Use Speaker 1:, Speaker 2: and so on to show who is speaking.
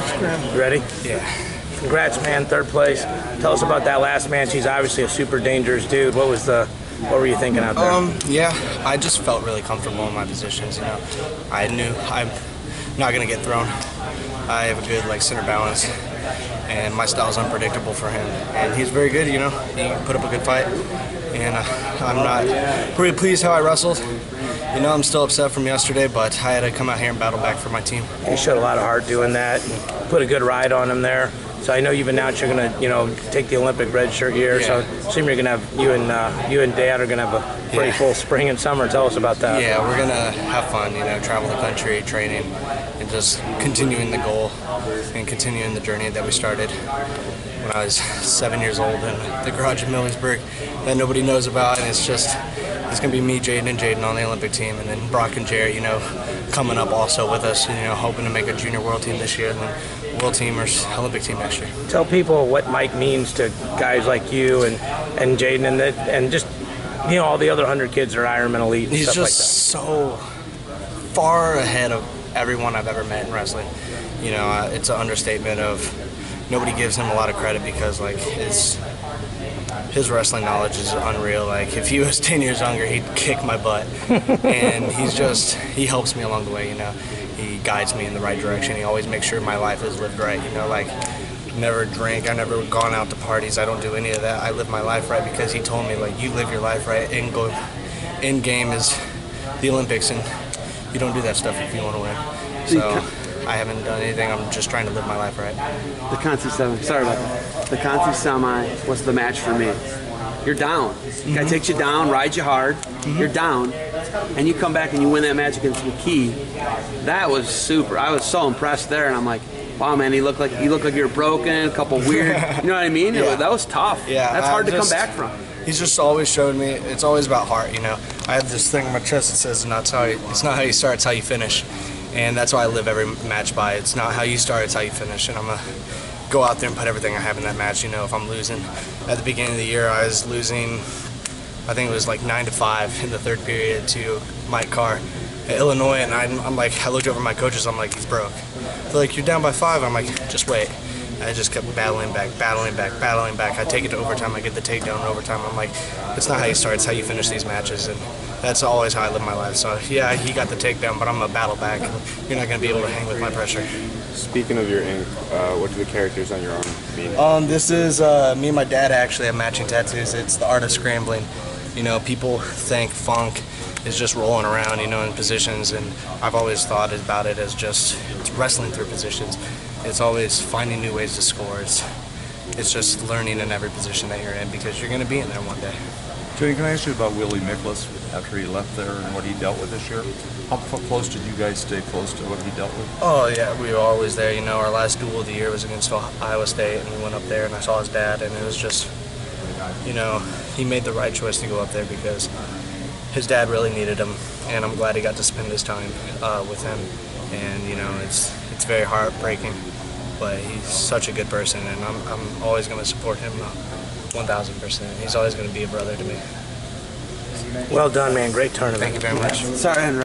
Speaker 1: scramble.
Speaker 2: You ready?
Speaker 1: Yeah.
Speaker 2: Congrats, man. Third place. Tell us about that last match. He's obviously a super dangerous dude. What were you thinking out there?
Speaker 1: Yeah, I just felt really comfortable in my positions. You know, I knew I'm not gonna get thrown. I have a good center balance, and my style's unpredictable for him. And he's very good. You know, he put up a good fight, and I'm not pretty pleased how I wrestled. You know, I'm still upset from yesterday, but I had to come out here and battle back for my team.
Speaker 2: You showed a lot of heart doing that. And put a good ride on him there. So I know you've announced you're gonna, take the Olympic red shirt year.
Speaker 1: Yeah.
Speaker 2: So assume you're gonna have you and Dad are gonna have a pretty full spring and summer. Tell us about that.
Speaker 1: Yeah, we're gonna have fun. You know, travel the country, training, and just continuing the goal and continuing the journey that we started when I was 7 years old in the garage in Millersburg that nobody knows about. And it's gonna be me, Jaydin, and Jaydin on the Olympic team, and then Brock and Jarrett, coming up also with us, hoping to make a junior world team this year, and then world team or Olympic team next year.
Speaker 2: Tell people what Mike means to guys like you and Jaydin and just all the other 100 kids that are Ironman elite. And
Speaker 1: He's
Speaker 2: stuff
Speaker 1: just
Speaker 2: like that.
Speaker 1: so far ahead of everyone I've ever met in wrestling. It's an understatement of nobody gives him a lot of credit because his wrestling knowledge is unreal. If he was 10 years younger, he'd kick my butt. And he helps me along the way, He guides me in the right direction. He always makes sure my life is lived right, never drink, I never gone out to parties, I don't do any of that. I live my life right because he told me, you live your life right, end game is the Olympics, and you don't do that stuff if you want to win. So I haven't done anything, I'm just trying to live my life right.
Speaker 3: The Conti Semi, sorry about that. The Conti Semi was the match for me. You're down. The guy takes you down, rides you hard, you're down, and you come back and you win that match against McKee. That was super. I was so impressed there, and I'm like, wow, man, you look like you're broken, a couple weird, you know what I mean?
Speaker 1: Yeah.
Speaker 3: That was tough.
Speaker 1: Yeah,
Speaker 3: that's hard to come back from.
Speaker 1: He's just always showed me it's always about heart. I have this thing on my chest that says it's not how you start, it's how you finish. And that's why I live every match by. It's not how you start, it's how you finish. And I'm going to go out there and put everything I have in that match. If I'm losing, at the beginning of the year, I was losing, I think it was 9-5 in the third period to Mike Carr at Illinois. And I'm like, I looked over at my coaches, I'm like, he's broke. They're like, you're down by 5. I'm like, just wait. I just kept battling back. I take it to overtime, I get the takedown in overtime. I'm like, it's not how you start, it's how you finish these matches. And that's always how I live my life. So yeah, he got the takedown, but I'm gonna battle back. You're not gonna be able to hang with my pressure.
Speaker 4: Speaking of your ink, what do the characters on your arm mean?
Speaker 1: This is me and my dad actually have matching tattoos. It's the art of scrambling. People think funk is just rolling around, in positions, and I've always thought about it as it's wrestling through positions. It's always finding new ways to score. It's just learning in every position that you're in because you're gonna be in there one day.
Speaker 5: Jaydin, can I ask you about Willie Miklas after he left there and what he dealt with this year? How close did you guys stay close to what he dealt with?
Speaker 1: Oh yeah, we were always there. Our last duel of the year was against Iowa State, and we went up there and I saw his dad, and it was just, he made the right choice to go up there because his dad really needed him, and I'm glad he got to spend his time with him. And it's very heartbreaking, but he's such a good person, and I'm always going to support him 1,000%. He's always going to be a brother to me.
Speaker 2: Well done, man. Great tournament.
Speaker 1: Thank you very much.
Speaker 3: Sorry,